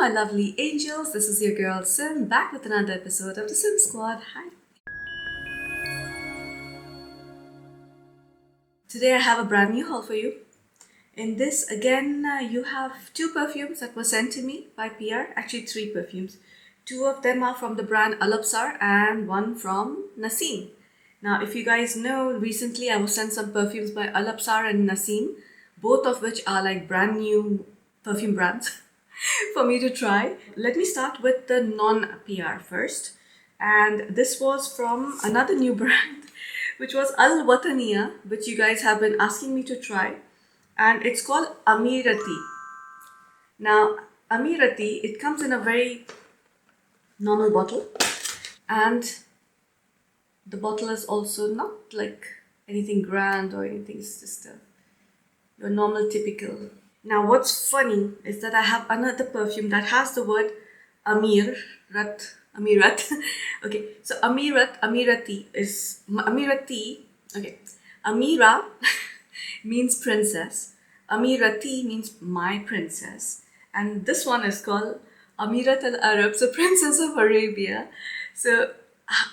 my lovely angels. This is your girl Sim back with another episode of the Sim Squad. Hi. Today I have a brand new haul for you. In this, again, you have two perfumes that were sent to me by PR. Actually, three perfumes. Two of them are from the brand Alapsar and one from Naseem. Now, if you guys know, recently I was sent some perfumes by Alapsar and Naseem, both of which are like brand new perfume brands for me to try. Let me start with the non-PR first. And this was from another new brand, which was Al Wataniya, which you guys have been asking me to try. And it's called Amirati. Now, Amirati, it comes in a very normal bottle. And the bottle is also not like anything grand or anything. It's just your normal typical. Now, what's funny is that I have another perfume that has the word Amirat. Okay, so Amirati is Amirati. Okay, Amira means princess. Amirati means my princess, and this one is called Amirat al Arab, so Princess of Arabia. So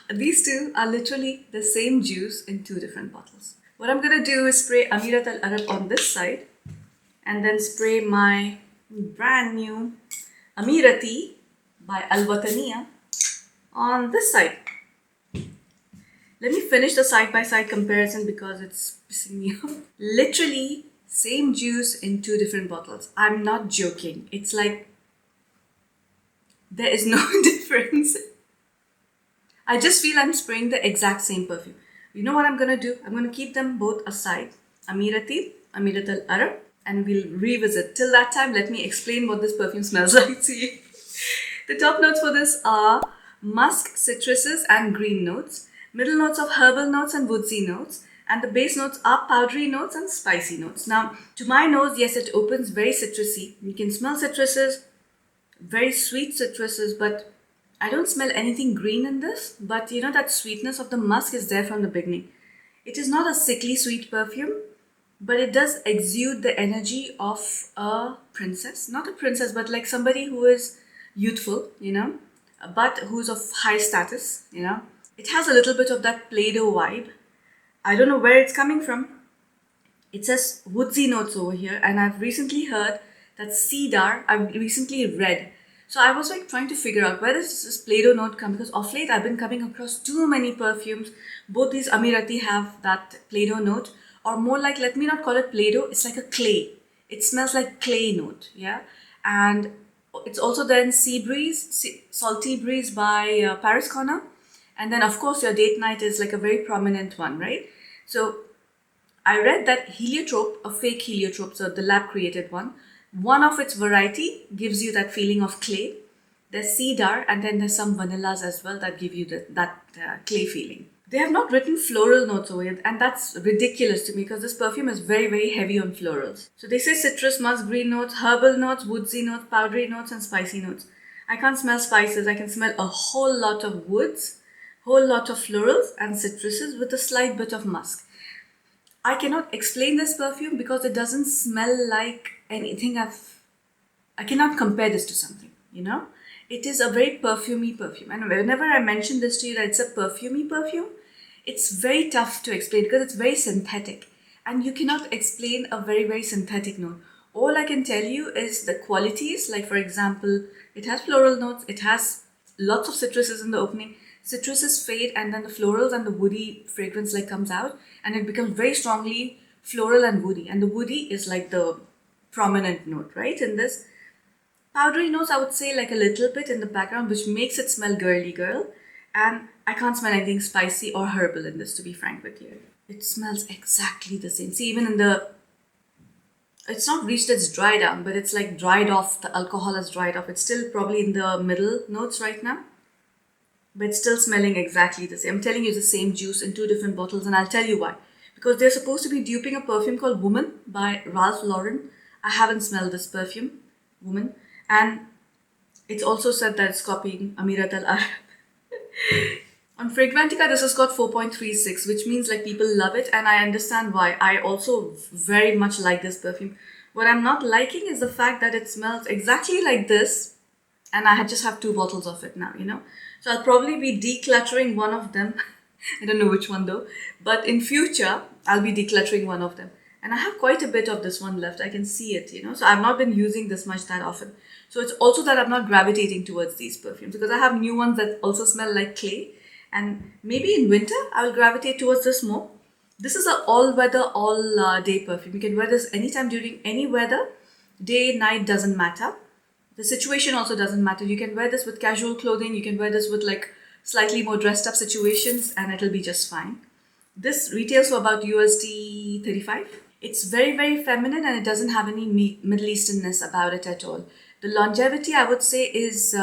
these two are literally the same juice in two different bottles. What I'm gonna do is spray Amirat al Arab on this side, and then spray my brand new Amirati by Al Wataniya on this side. Let me finish the side-by-side comparison because it's pissing me off. Literally, same juice in two different bottles. I'm not joking. It's like there is no difference. I just feel I'm spraying the exact same perfume. You know what I'm gonna do? I'm gonna keep them both aside. Amirati, Amirat al Arab, and we'll revisit. Till that time, let me explain what this perfume smells like to you. The top notes for this are musk, citruses, and green notes. Middle notes of herbal notes and woodsy notes. And the base notes are powdery notes and spicy notes. Now, to my nose, yes, it opens very citrusy. You can smell citruses, very sweet citruses, but I don't smell anything green in this. But you know that sweetness of the musk is there from the beginning. It is not a sickly sweet perfume, but it does exude the energy of a princess. Not a princess, but like somebody who is youthful, but who's of high status, It has a little bit of that Play-Doh vibe. I don't know where it's coming from. It says woodsy notes over here, and I've recently heard that cedar, I've recently read. So I was like trying to figure out where does this Play-Doh note come, because of late I've been coming across too many perfumes. Both these Amirati have that Play-Doh note, or more like, let me not call it Play-Doh, it's like a clay. It smells like clay note, yeah? And it's also then Sea Breeze, Salty Breeze by Paris Corner. And then, of course, your date night is like a very prominent one, right? So I read that heliotrope, a fake heliotrope, so the lab created one of its variety gives you that feeling of clay. There's cedar, and then there's some vanillas as well that give you that clay feeling. They have not written floral notes over it, and that's ridiculous to me because this perfume is very, very heavy on florals. So they say citrus, musk, green notes, herbal notes, woodsy notes, powdery notes, and spicy notes. I can't smell spices. I can smell a whole lot of woods, whole lot of florals and citruses with a slight bit of musk. I cannot explain this perfume because it doesn't smell like anything I cannot compare this to something, It is a very perfumey perfume. And whenever I mention this to you that it's a perfumey perfume, it's very tough to explain because it's very synthetic. And you cannot explain a very, very synthetic note. All I can tell you is the qualities. Like, for example, it has floral notes. It has lots of citruses in the opening. Citruses fade, and then the florals and the woody fragrance comes out, and it becomes very strongly floral and woody. And the woody is like the prominent note, right, in this. Powdery notes, I would say, like a little bit in the background, which makes it smell girly girl. And I can't smell anything spicy or herbal in this, to be frank with you. It smells exactly the same. See, even in it's not reached its dry down, but it's like dried off. The alcohol has dried off. It's still probably in the middle notes right now, but it's still smelling exactly the same. I'm telling you, the same juice in two different bottles, and I'll tell you why. Because they're supposed to be duping a perfume called Woman by Ralph Lauren. I haven't smelled this perfume, Woman. And it's also said that it's copying Amirat al Arab. On Fragrantica, this has got 4.36, which means like people love it, and I understand why. I also very much like this perfume. What I'm not liking is the fact that it smells exactly like this, and I just have 2 bottles of it now, So I'll probably be decluttering one of them. I don't know which one though, but in future I'll be decluttering one of them. And I have quite a bit of this one left. I can see it, So I've not been using this much that often. So it's also that I'm not gravitating towards these perfumes because I have new ones that also smell like clay. And maybe in winter I will gravitate towards this more. This is a all weather, all day perfume. You can wear this anytime during any weather. Day, night doesn't matter. The situation also doesn't matter. You can wear this with casual clothing. You can wear this with like slightly more dressed up situations and it'll be just fine. This retails for about USD 35. It's very, very feminine and it doesn't have any Middle Easternness about it at all. The longevity, I would say, is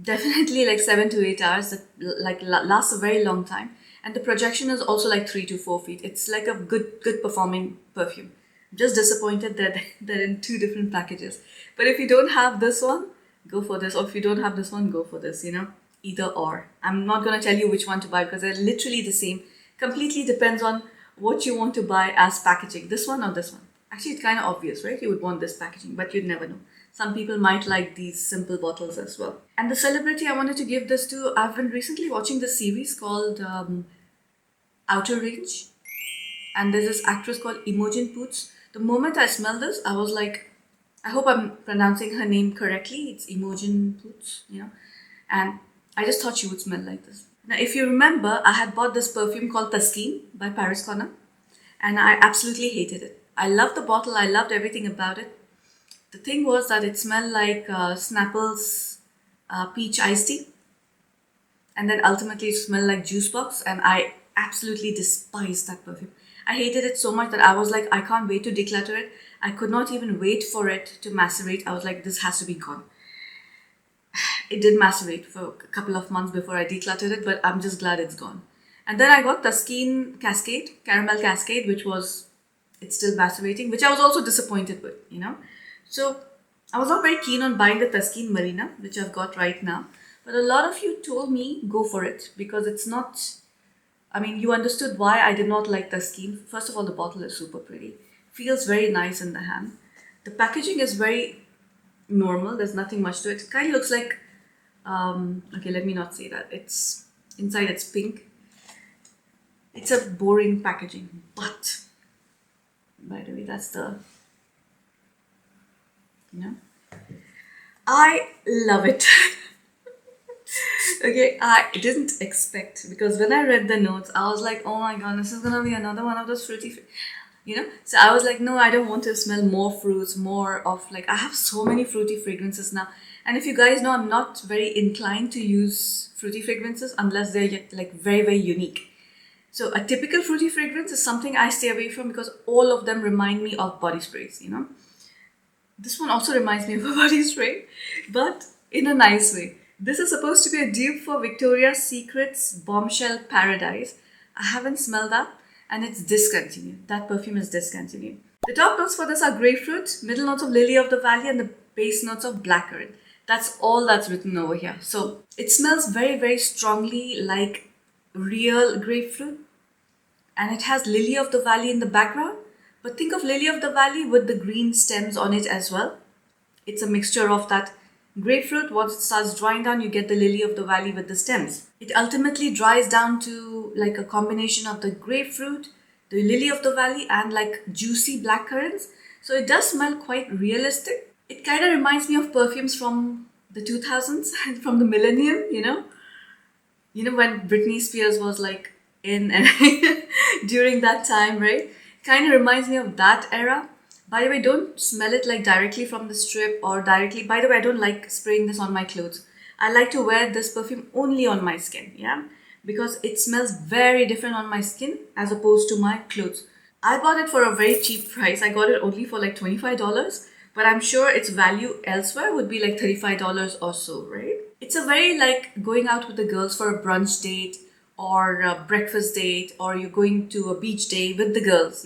definitely like 7 to 8 hours. That lasts a very long time. And the projection is also like 3 to 4 feet. It's like a good performing perfume. I'm just disappointed that they're in 2 different packages. But if you don't have this one, go for this. Or if you don't have this one, go for this, Either or. I'm not going to tell you which one to buy because they're literally the same. Completely depends on what you want to buy as packaging. This one or this one. Actually, it's kind of obvious, right? You would want this packaging, but you'd never know. Some people might like these simple bottles as well. And the celebrity I wanted to give this to, I've been recently watching this series called Outer Range. And there's this actress called Imogen Poots. The moment I smelled this, I was like, I hope I'm pronouncing her name correctly. It's Imogen Poots, And I just thought she would smell like this. Now, if you remember, I had bought this perfume called Taskeen by Paris Corner. And I absolutely hated it. I loved the bottle. I loved everything about it. The thing was that it smelled like Snapple's peach iced tea. And then ultimately it smelled like juice box. And I absolutely despised that perfume. I hated it so much that I was like, I can't wait to declutter it. I could not even wait for it to macerate. I was like, this has to be gone. It did macerate for a couple of months before I decluttered it, but I'm just glad it's gone. And then I got Taskeen Cascade, Caramel Cascade, it's still macerating, which I was also disappointed with, So I was not very keen on buying the Taskeen Marina, which I've got right now. But a lot of you told me go for it because it's not, you understood why I did not like Taskeen. First of all, the bottle is super pretty. Feels very nice in the hand. The packaging is very normal. There's nothing much to it. It kind of looks like, okay, let me not say that. Inside it's pink. It's a boring packaging, but by the way, that's the, I love it. Okay, I didn't expect because when I read the notes, I was like, oh my god, this is gonna be another one of those fruity, So I was like, no, I don't want to smell more fruits, more of like, I have so many fruity fragrances now. And if you guys know, I'm not very inclined to use fruity fragrances unless they're like very, very unique. So a typical fruity fragrance is something I stay away from because all of them remind me of body sprays, This one also reminds me of a body spray, but in a nice way. This is supposed to be a dupe for Victoria's Secret's Bombshell Paradise. I haven't smelled that and it's discontinued. That perfume is discontinued. The top notes for this are grapefruit, middle notes of lily of the valley and the base notes of blackcurrant. That's all that's written over here. So it smells very, very strongly like real grapefruit and it has lily of the valley in the background, but think of lily of the valley with the green stems on it as well. It's a mixture of that grapefruit. Once it starts drying down, you get the lily of the valley with the stems. It ultimately dries down to like a combination of the grapefruit, the lily of the valley and like juicy blackcurrants. So it does smell quite realistic. It kind of reminds me of perfumes from the 2000s, from the millennium, when Britney Spears was like in and during that time, right? Kind of reminds me of that era. By the way, don't smell it like directly from the strip or directly. By the way, I don't like spraying this on my clothes. I like to wear this perfume only on my skin, because it smells very different on my skin as opposed to my clothes. I bought it for a very cheap price. I got it only for like $25, but I'm sure its value elsewhere would be like $35 or so, right? It's a very like going out with the girls for a brunch date or a breakfast date, or you're going to a beach day with the girls,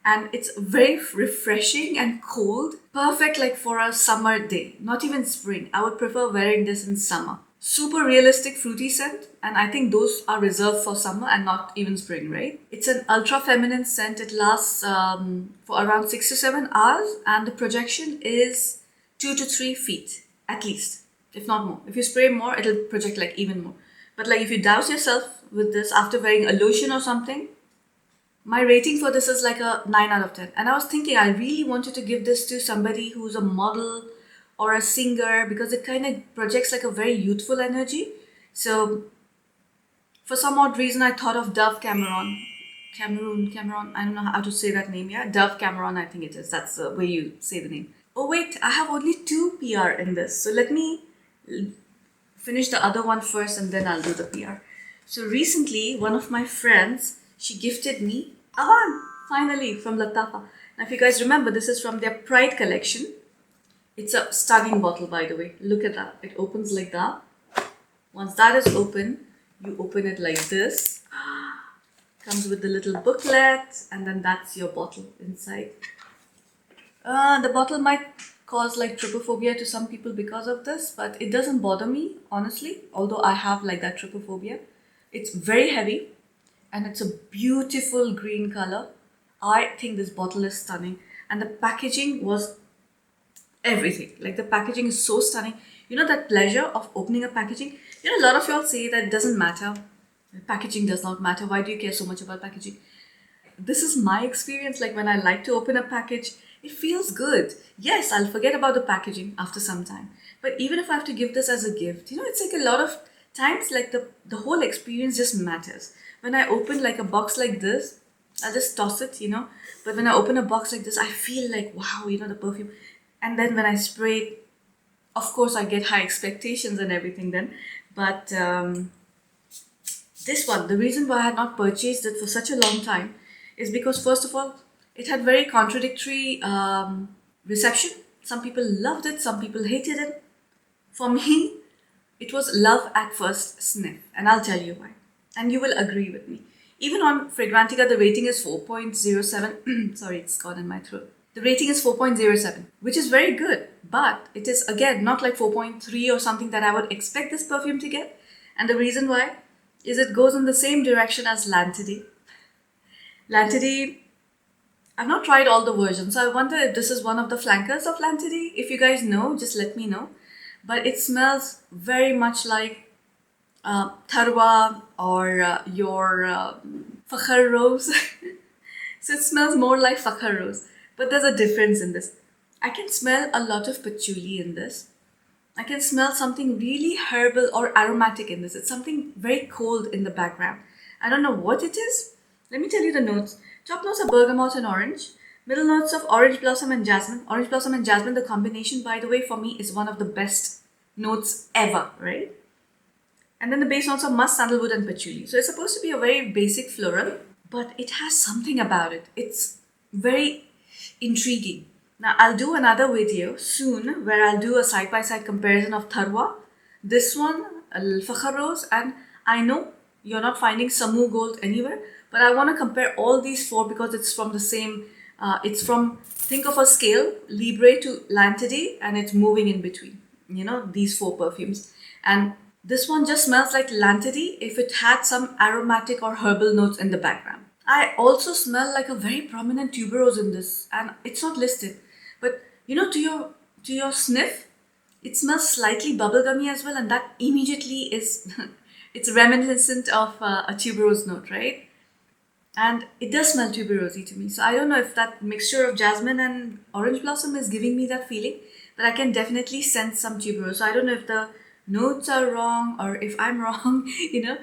And it's very refreshing and cold. Perfect like for a summer day, not even spring. I would prefer wearing this in summer. Super realistic fruity scent, and I think those are reserved for summer and not even spring, right? It's an ultra feminine scent. It lasts for around 6 to 7 hours and the projection is 2 to 3 feet at least. if not more. If you spray more, it'll project like even more. But like if you douse yourself with this after wearing a lotion or something, my rating for this is like a 9 out of 10. And I was thinking I really wanted to give this to somebody who's a model or a singer because it kind of projects like a very youthful energy. So for some odd reason, I thought of Dove Cameron. Cameron, I don't know how to say that name, yeah? Dove Cameron, I think it is. That's the way you say the name. Oh, wait, I have only 2 PR in this. So let me finish the other one first and then I'll do the PR. So recently, one of my friends, she gifted me Avan, finally, from Latafa. Now, if you guys remember, this is from their Pride collection. It's a stunning bottle, by the way. Look at that. It opens like that. Once that is open, you open it like this. Comes with the little booklet, and then that's your bottle inside. The bottle might cause like trypophobia to some people because of this, but it doesn't bother me, honestly, although I have like that trypophobia. It's very heavy and it's a beautiful green color. I think this bottle is stunning, and the packaging was everything. Like the packaging is so stunning. You know that pleasure of opening a packaging? You know, a lot of y'all say that it doesn't matter. Packaging does not matter. Why do you care so much about packaging? This is my experience. Like when I like to open a package, it feels good. Yes, I'll forget about the packaging after some time. But even if I have to give this as a gift, you know, it's like a lot of times like the whole experience just matters. When I open like a box like this, I just toss it, you know. But when I open a box like this, I feel like, wow, you know, the perfume. And then when I spray it, of course, I get high expectations and everything then. But this one, the reason why I had not purchased it for such a long time is because, first of all, it had very contradictory reception. Some people loved it, some people hated it. For me, it was love at first sniff, and I'll tell you why. And you will agree with me. Even on Fragrantica, the rating is 4.07. Sorry, it's gone in my throat. The rating is 4.07, which is very good. But it is, again, not like 4.3 or something that I would expect this perfume to get. And the reason why is it goes in the same direction as Lantide. Lantide, I've not tried all the versions, so I wonder if this is one of the flankers of Lantide. If you guys know, just let me know. But it smells very much like Tharwa or your Fakhar Rose. So it smells more like Fakhar Rose. But there's a difference in this. I can smell a lot of patchouli in this. I can smell something really herbal or aromatic in this. It's something very cold in the background. I don't know what it is. Let me tell you the notes. Top notes are bergamot and orange. Middle notes of orange blossom and jasmine. Orange blossom and jasmine, the combination, by the way, for me is one of the best notes ever, right? And then the base notes are musk, sandalwood and patchouli. So it's supposed to be a very basic floral, but it has something about it. It's very intriguing. Now, I'll do another video soon where I'll do a side-by-side comparison of Tharwa, this one, Fakhar Rose, and I know you're not finding Samu Gold anywhere, but I want to compare all these four because it's from the same, it's from, think of a scale, Libre to Lantide, and it's moving in between, you know, these 4 perfumes. And this one just smells like Lantide if it had some aromatic or herbal notes in the background. I also smell like a very prominent tuberose in this, and it's not listed. But you know, to your sniff, it smells slightly bubblegummy as well, and that immediately is it's reminiscent of a tuberose note, right? And it does smell tuberosy to me. So I don't know if that mixture of jasmine and orange blossom is giving me that feeling, but I can definitely sense some tuberose. So I don't know if the notes are wrong or if I'm wrong, you know.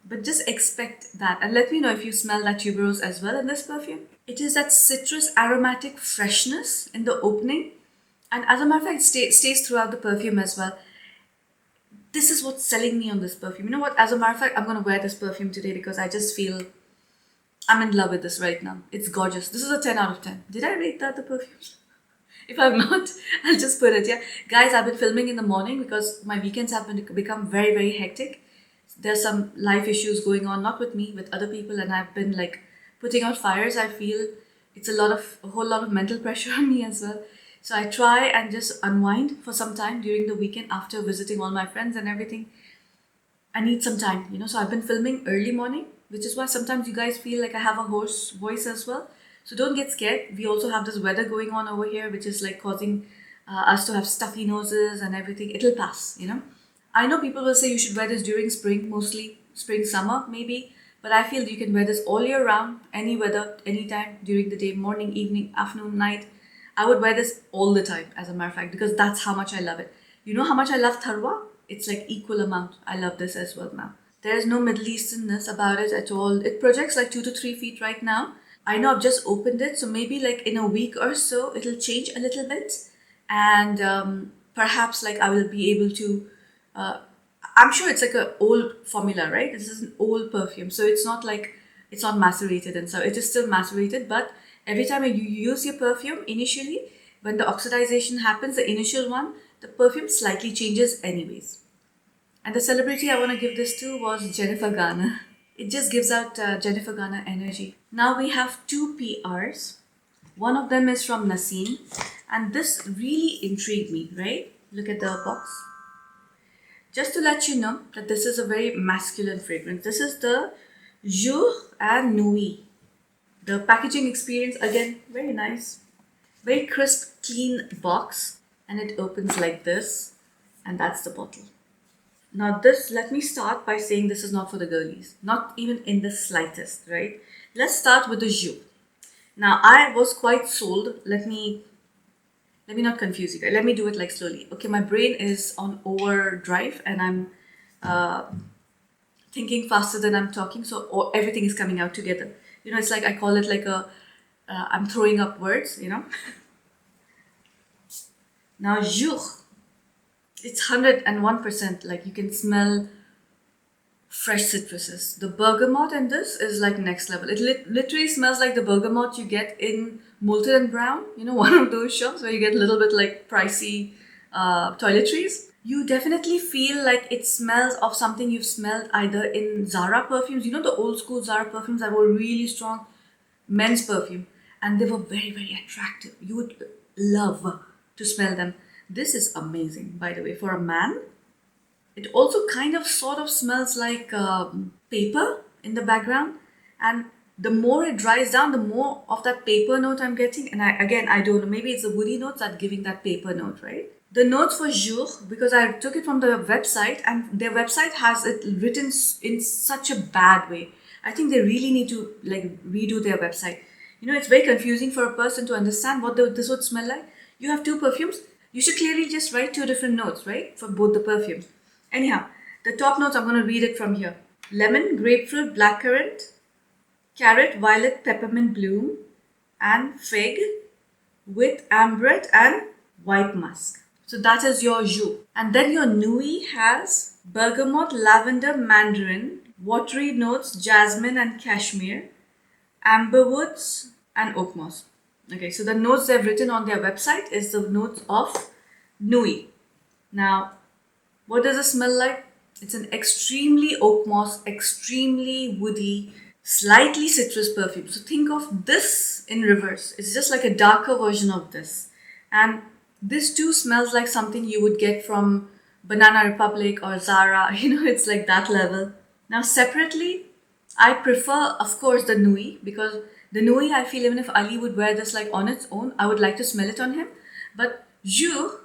But just expect that, and let me know if you smell that tuberose as well in this perfume. It is that citrus aromatic freshness in the opening, and as a matter of fact, it stays throughout the perfume as well. This is what's selling me on this perfume. You know what? As a matter of fact, I'm going to wear this perfume today because I just feel I'm in love with this right now. It's gorgeous. This is a 10 out of 10. Did I rate that the perfume? If I'm not, I'll just put it, yeah. Guys, I've been filming in the morning because my weekends have become very, very hectic. There's some life issues going on, not with me, with other people, and I've been like putting out fires. I feel it's a whole lot of mental pressure on me as well. So I try and just unwind for some time during the weekend after visiting all my friends and everything. I need some time, you know. So I've been filming early morning, which is why sometimes you guys feel like I have a hoarse voice as well. So don't get scared. We also have this weather going on over here, which is like causing us to have stuffy noses and everything, it'll pass, you know. I know people will say you should wear this during spring, mostly spring, summer, maybe, but I feel you can wear this all year round, any weather, anytime, during the day, morning, evening, afternoon, night. I would wear this all the time, as a matter of fact, because that's how much I love it. You know how much I love tharwa? It's like equal amount. I love this as well now. There's no Middle Easternness about it at all. It projects like 2 to 3 feet right now. I know I've just opened it, so maybe like in a week or so, it'll change a little bit. And perhaps like I will be able to. I'm sure it's like a old formula, right? This is an old perfume, so it's not like it's not macerated, and so it is still macerated. But every time you use your perfume initially, when the oxidization happens, the initial one, the perfume slightly changes anyways. And the celebrity I want to give this to was Jennifer Garner. It just gives out Jennifer Garner energy. Now we have two PRs. One of them is from Nassim, and this really intrigued me, right? Look at the box. Just to let you know that this is a very masculine fragrance. This is the Jour and Nuit. The packaging experience, again, very nice. Very crisp, clean box. And it opens like this. And that's the bottle. Now this, let me start by saying this is not for the girlies. Not even in the slightest, right? Let's start with the Jour. Now I was quite sold. Let me not confuse you guys. Let me do it like slowly. Okay, my brain is on overdrive and I'm thinking faster than I'm talking, so everything is coming out together. You know, it's like I call it like I'm throwing up words, you know. Now, Jour, it's 101%. Like you can smell fresh citruses. The bergamot in this is like next level. It literally smells like the bergamot you get in Moulton and Brown. You know, one of those shops where you get a little bit like pricey toiletries. You definitely feel like it smells of something you've smelled either in Zara perfumes. You know, the old school Zara perfumes that were really strong, men's perfume, and they were very, very attractive. You would love to smell them. This is amazing, by the way, for a man. It also kind of sort of smells like paper in the background, and the more it dries down, the more of that paper note I'm getting. And I don't know, maybe it's the woody notes that giving that paper note, right? The notes for Jour, because I took it from the website, and their website has it written in such a bad way. I think they really need to like redo their website. You know, it's very confusing for a person to understand what this would smell like. You have two perfumes. You should clearly just write two different notes, right? For both the perfumes. Anyhow, the top notes, I'm going to read it from here. Lemon, grapefruit, blackcurrant, carrot, violet, peppermint bloom, and fig with ambrette and white musk. So that is your Jour. And then your Nuit has bergamot, lavender, mandarin, watery notes, jasmine and cashmere, amberwoods and oak moss. Okay, so the notes they've written on their website is the notes of Nuit. Now, what does it smell like? It's an extremely oak moss, extremely woody, slightly citrus perfume. So think of this in reverse. It's just like a darker version of this. And this too smells like something you would get from Banana Republic or Zara. You know, it's like that level. Now separately, I prefer, of course, the Nuit, because the Nuit, I feel even if Ali would wear this like on its own, I would like to smell it on him. But Jour,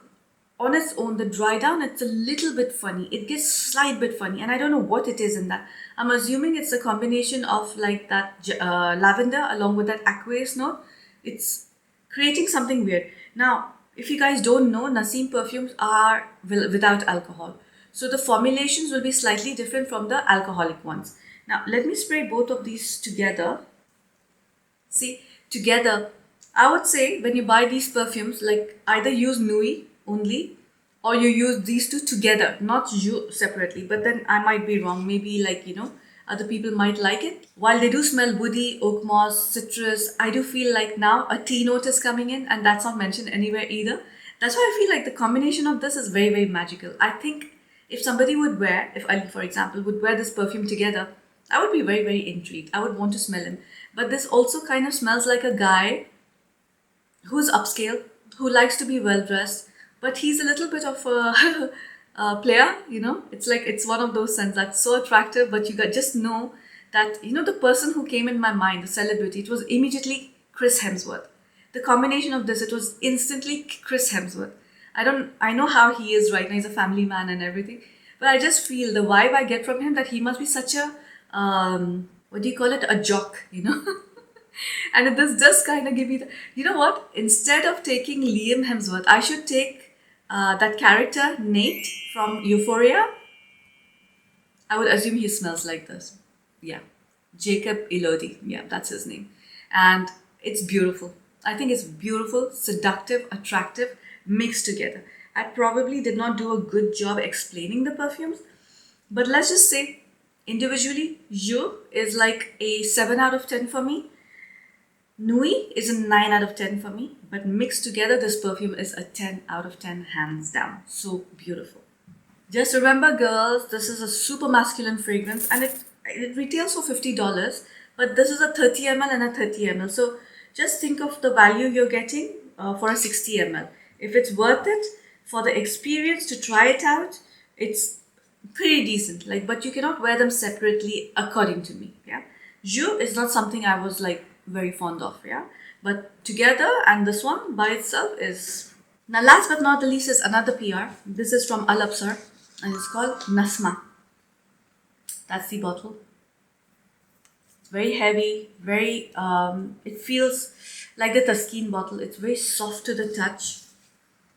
on its own, the dry down, it's a little bit funny. It gets slight bit funny, and I don't know what it is in that. I'm assuming it's a combination of like that lavender along with that aqueous note. It's creating something weird. Now, if you guys don't know, Nassim perfumes are without alcohol. So the formulations will be slightly different from the alcoholic ones. Now, let me spray both of these together. See, together, I would say when you buy these perfumes, like either use Nuit only, or you use these two together, not Jour separately. But then I might be wrong. Maybe like, you know, other people might like it. While they do smell woody, oak moss, citrus, I do feel like now a tea note is coming in, and that's not mentioned anywhere either. That's why I feel like the combination of this is very, very magical. I think if somebody would wear, if Ali, for example, would wear this perfume together, I would be very, very intrigued. I would want to smell him. But this also kind of smells like a guy who's upscale, who likes to be well dressed, but he's a little bit of a player, you know. It's like, it's one of those scents that's so attractive, but you just know that, you know, the person who came in my mind, the celebrity, it was immediately Chris Hemsworth. The combination of this, it was instantly Chris Hemsworth. I know how he is right now. He's a family man and everything. But I just feel the vibe I get from him that he must be such a, what do you call it? A jock, you know? And this does kind of give me the, you know what? Instead of taking Liam Hemsworth, I should take that character, Nate from Euphoria. I would assume he smells like this. Yeah. Jacob Elordi. Yeah, that's his name. And it's beautiful. I think it's beautiful, seductive, attractive, mixed together. I probably did not do a good job explaining the perfumes, but let's just say individually, You is like a 7 out of 10 for me. Nui is a 9 out of 10 for me, but mixed together, this perfume is a 10 out of 10, hands down. So beautiful. Just remember, girls, this is a super masculine fragrance and it retails for $50, but this is a 30 ml and a 30 ml. So just think of the value you're getting for a 60 ml. If it's worth it for the experience to try it out, it's pretty decent. Like, but you cannot wear them separately, according to me. Yeah, Jus is not something I was like very fond of. Yeah, but together and this one by itself is. Now, last but not the least is another PR. This is from Al Absar and it's called Nasma. That's the bottle. It's very heavy, very, it feels like the Taskeen bottle. It's very soft to the touch.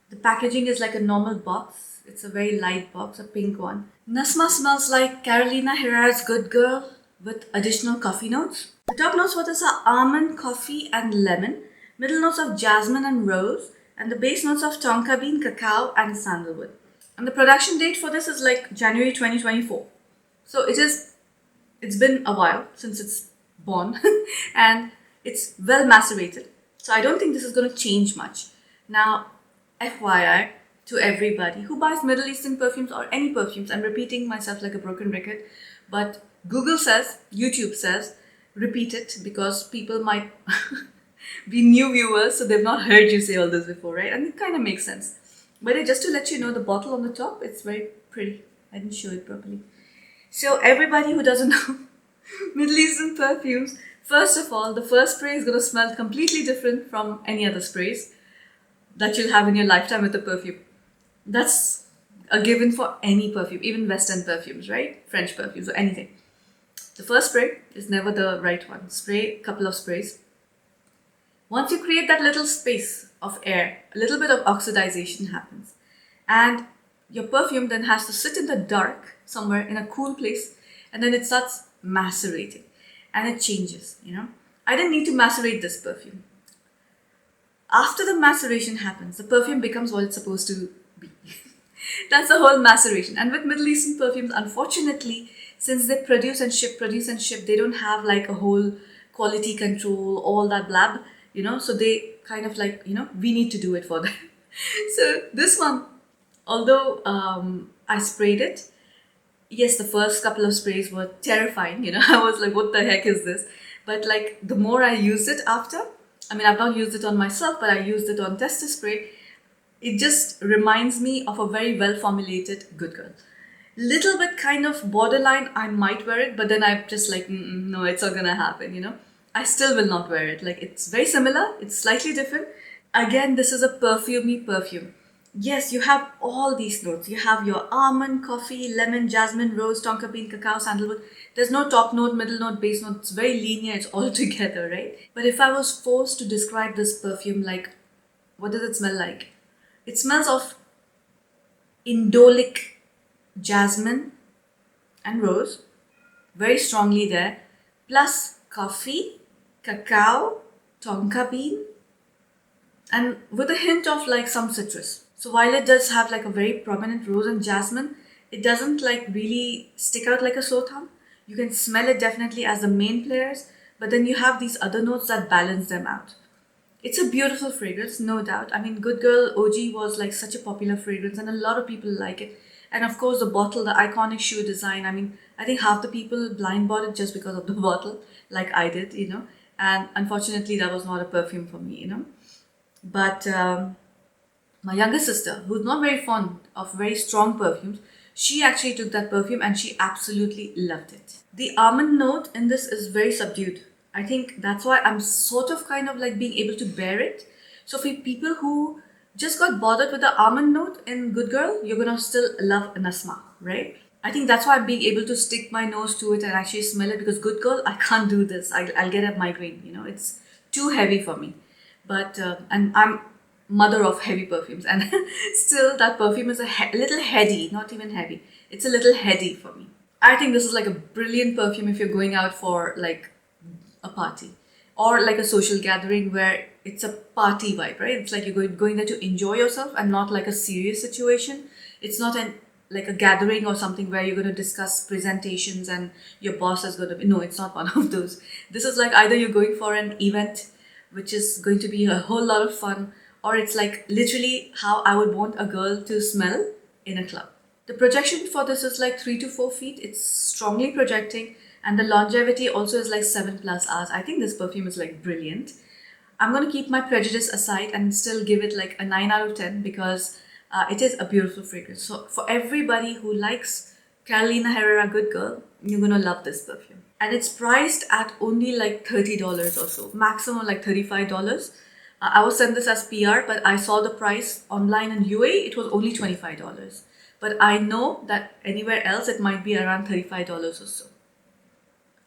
The packaging is like a normal box. It's a very light box, a pink one. Nasma smells like Carolina Herrera's Good Girl with additional coffee notes. The top notes for this are almond, coffee and lemon. Middle notes of jasmine and rose. And the base notes of tonka bean, cacao and sandalwood. And the production date for this is like January 2024. So it's been a while since it's born and it's well macerated. So I don't think this is going to change much. Now, FYI to everybody who buys Middle Eastern perfumes or any perfumes, I'm repeating myself like a broken record, but Google says, YouTube says, repeat it because people might be new viewers, so they've not heard you say all this before, right? And it kind of makes sense. But just to let you know, the bottle on the top, it's very pretty. I didn't show it properly. So everybody who doesn't know Middle Eastern perfumes, first of all, the first spray is going to smell completely different from any other sprays that you'll have in your lifetime with the perfume. That's a given for any perfume, even Western perfumes, right? French perfumes or anything. The first spray is never the right one. Spray a couple of sprays. Once you create that little space of air, a little bit of oxidization happens. And your perfume then has to sit in the dark somewhere in a cool place and then it starts macerating and it changes, you know. I didn't need to macerate this perfume. After the maceration happens, the perfume becomes what it's supposed to be. That's the whole maceration. And with Middle Eastern perfumes, unfortunately, since they produce and ship, they don't have like a whole quality control, all that blab, you know, so they kind of like, you know, we need to do it for them. So this one, although I sprayed it, yes, the first couple of sprays were terrifying, you know, I was like, what the heck is this? But like the more I used it after, I mean, I've not used it on myself, but I used it on tester spray. It just reminds me of a very well formulated Good Girl. Little bit kind of borderline, I might wear it, but then I'm just like, no, it's not gonna happen, you know. I still will not wear it. Like, it's very similar, it's slightly different. Again, this is a perfumey perfume. Yes, you have all these notes. You have your almond, coffee, lemon, jasmine, rose, tonka bean, cacao, sandalwood. There's no top note, middle note, base note. It's very linear. It's all together, right? But if I was forced to describe this perfume, like, what does it smell like? It smells of indolic jasmine and rose, very strongly there, plus coffee, cacao, tonka bean, and with a hint of like some citrus. So while it does have like a very prominent rose and jasmine, it doesn't like really stick out like a sore thumb. You can smell it definitely as the main players, but then you have these other notes that balance them out. It's a beautiful fragrance, no doubt. I mean, Good Girl OG was like such a popular fragrance and a lot of people like it. And of course, the bottle, the iconic shoe design. I mean, I think half the people blind bought it just because of the bottle, like I did, you know. And unfortunately, that was not a perfume for me, you know. But my younger sister, who's not very fond of very strong perfumes, she actually took that perfume and she absolutely loved it. The almond note in this is very subdued. I think that's why I'm sort of kind of like being able to bear it. So for people who just got bothered with the almond note in Good Girl, you're gonna still love Nasma, right? I think that's why I'm being able to stick my nose to it and actually smell it, because Good Girl, I can't do this. I'll get a migraine, you know, it's too heavy for me. But, and I'm mother of heavy perfumes, and still that perfume is a little heady, not even heavy. It's a little heady for me. I think this is like a brilliant perfume if you're going out for like a party or like a social gathering where it's a party vibe, right? It's like you're going there to enjoy yourself and not like a serious situation. It's not an like a gathering or something where you're going to discuss presentations and your boss is going to be, no, it's not one of those. This is like either you're going for an event which is going to be a whole lot of fun, or it's like literally how I would want a girl to smell in a club. The projection for this is like 3 to 4 feet. It's strongly projecting, and the longevity also is like 7+ hours. I think this perfume is like brilliant. I'm gonna keep my prejudice aside and still give it like a 9 out of 10 because it is a beautiful fragrance. So for everybody who likes Carolina Herrera Good Girl, you're gonna love this perfume. And it's priced at only like $30 or so, maximum like $35. I was sent this as PR, but I saw the price online in UAE, it was only $25. But I know that anywhere else it might be around $35 or so.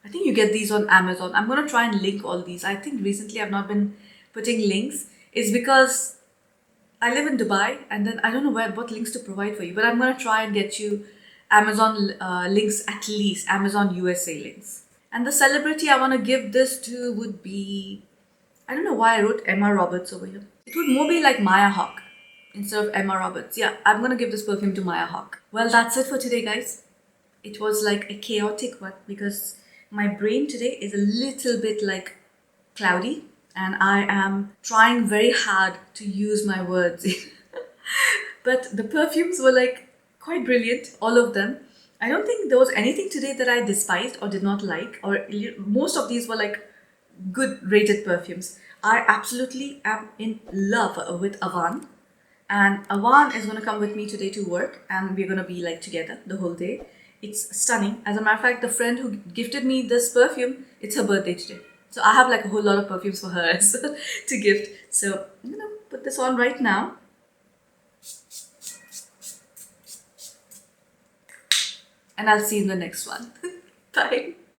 I think you get these on Amazon. I'm going to try and link all these. I think recently I've not been putting links. It's because I live in Dubai and then I don't know what links to provide for you. But I'm going to try and get you Amazon links, at least Amazon USA links. And the celebrity I want to give this to would be, I don't know why I wrote Emma Roberts over here. It would more be like Maya Hawke instead of Emma Roberts. Yeah, I'm going to give this perfume to Maya Hawke. Well, that's it for today, guys. It was like a chaotic one because my brain today is a little bit like cloudy and I am trying very hard to use my words. But the perfumes were like quite brilliant, all of them. I don't think there was anything today that I despised or did not like, or most of these were like good rated perfumes. I absolutely am in love with Avan, and Avan is going to come with me today to work and we're going to be like together the whole day. It's stunning. As a matter of fact, the friend who gifted me this perfume, it's her birthday today. So I have like a whole lot of perfumes for her to gift. So I'm going to put this on right now. And I'll see you in the next one. Bye.